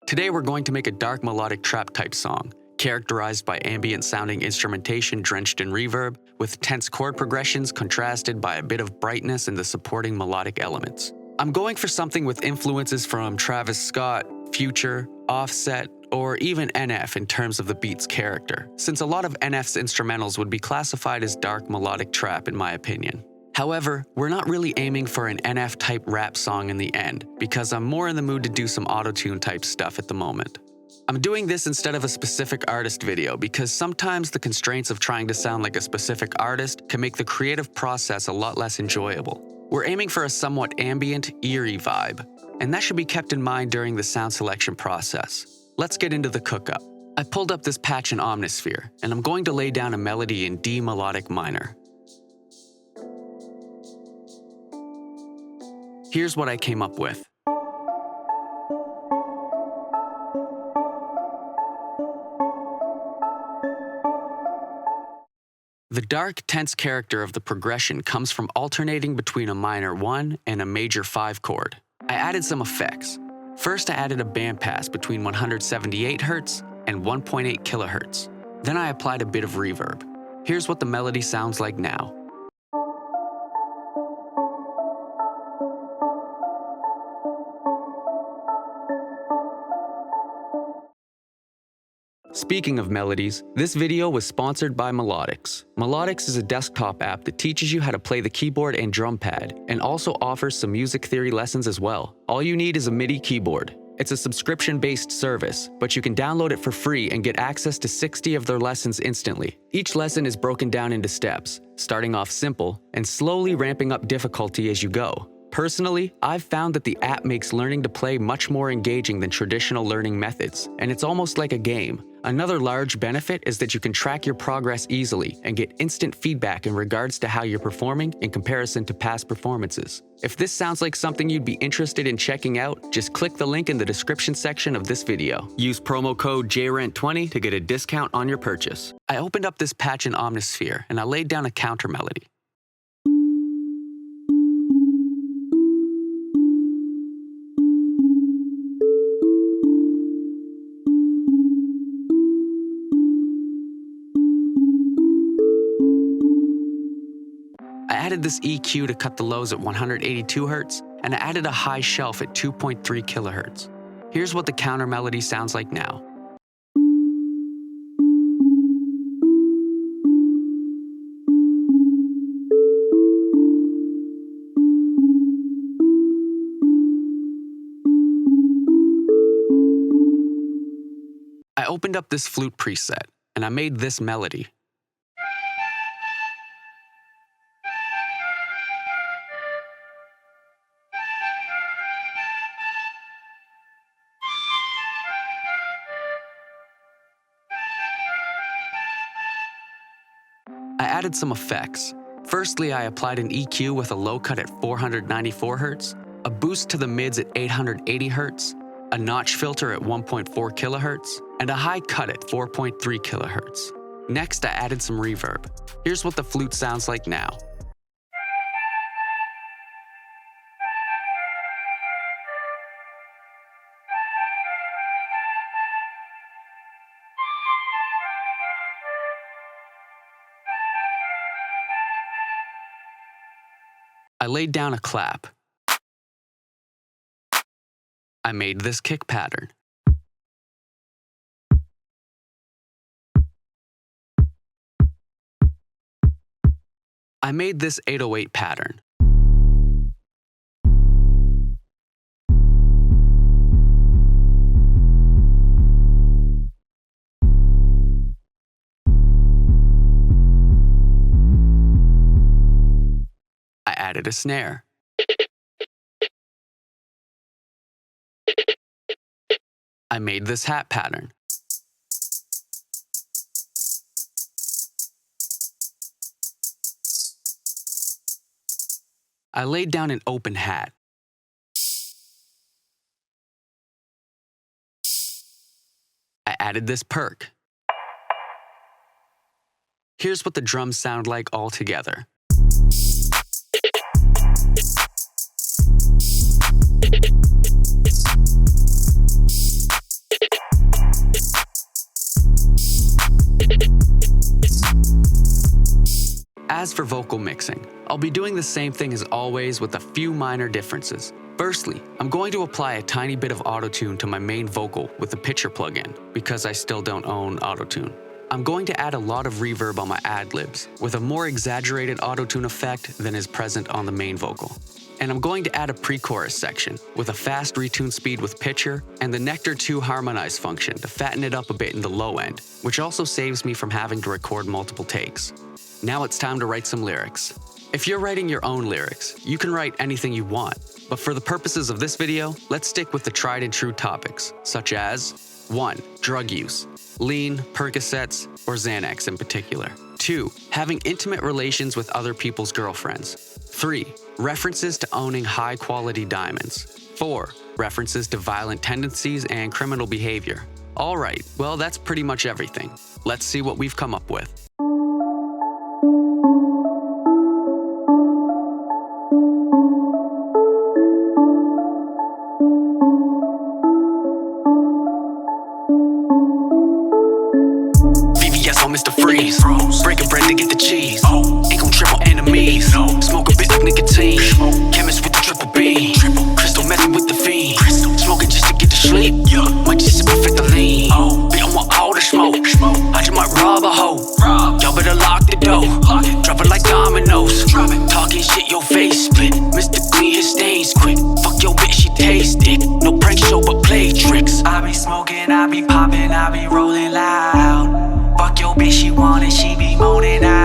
Today we're going to make a dark melodic trap type song, characterized by ambient sounding instrumentation drenched in reverb, with tense chord progressions contrasted by a bit of brightness in the supporting melodic elements. I'm going for something with influences from Travis Scott, Future, Offset, or even NF in terms of the beat's character, since a lot of NF's instrumentals would be classified as dark melodic trap in my opinion. However, we're not really aiming for an NF-type rap song in the end, because I'm more in the mood to do some auto-tune type stuff at the moment. I'm doing this instead of a specific artist video because sometimes the constraints of trying to sound like a specific artist can make the creative process a lot less enjoyable. We're aiming for a somewhat ambient, eerie vibe, and that should be kept in mind during the sound selection process. Let's get into the cook-up. I pulled up this patch in Omnisphere, and I'm going to lay down a melody in D melodic minor. Here's what I came up with. The dark, tense character of the progression comes from alternating between a minor 1 and a major 5 chord. I added some effects. First, I added a bandpass between 178 Hz and 1.8 kHz. Then I applied a bit of reverb. Here's what the melody sounds like now. Speaking of melodies, this video was sponsored by Melodics. Melodics is a desktop app that teaches you how to play the keyboard and drum pad, and also offers some music theory lessons as well. All you need is a MIDI keyboard. It's a subscription-based service, but you can download it for free and get access to 60 of their lessons instantly. Each lesson is broken down into steps, starting off simple and slowly ramping up difficulty as you go. Personally, I've found that the app makes learning to play much more engaging than traditional learning methods, and it's almost like a game. Another large benefit is that you can track your progress easily and get instant feedback in regards to how you're performing in comparison to past performances. If this sounds like something you'd be interested in checking out, just click the link in the description section of this video. Use promo code JRENT20 to get a discount on your purchase. I opened up this patch in Omnisphere and I laid down a counter melody. I added this EQ to cut the lows at 182 Hz, and I added a high shelf at 2.3 kHz. Here's what the counter melody sounds like now. I opened up this flute preset, and I made this melody. I added some effects. Firstly, I applied an EQ with a low cut at 494 Hz, a boost to the mids at 880 Hz, a notch filter at 1.4 kHz, and a high cut at 4.3 kHz. Next, I added some reverb. Here's what the flute sounds like now. I laid down a clap. I made this kick pattern. I made this 808 pattern. I added a snare. I made this hat pattern. I laid down an open hat. I added this perk. Here's what the drums sound like all together. As for vocal mixing, I'll be doing the same thing as always with a few minor differences. Firstly, I'm going to apply a tiny bit of autotune to my main vocal with the pitcher plugin, because I still don't own autotune. I'm going to add a lot of reverb on my ad-libs, with a more exaggerated autotune effect than is present on the main vocal. And I'm going to add a pre-chorus section, with a fast retune speed with pitcher, and the Nectar 2 harmonize function to fatten it up a bit in the low end, which also saves me from having to record multiple takes. Now it's time to write some lyrics. If you're writing your own lyrics, you can write anything you want, but for the purposes of this video, let's stick with the tried and true topics, such as 1. Drug use, lean, Percocets, or Xanax in particular. 2. Having intimate relations with other people's girlfriends. 3. References to owning high-quality diamonds. 4. References to violent tendencies and criminal behavior. Alright, well that's pretty much everything. Let's see what we've come up with. Mr. Freeze, breaking bread to get the cheese. Ain't gon' trip on enemies. Smoke a bit of nicotine. Chemist with the triple B. Crystal method with the fiend. Smoking just to get to sleep. Might just sip perfect the lean. Be on my all the smoke. I just might rob a hoe. Y'all better lock the door. Drop it like dominoes. Talking shit, your face split. Mr. Clean his stains quick. Fuck your bitch, she taste it. No prank show but play tricks. I be smoking, I be popping, I be rolling loud. Fuck your bitch, she want it, she be moaning out.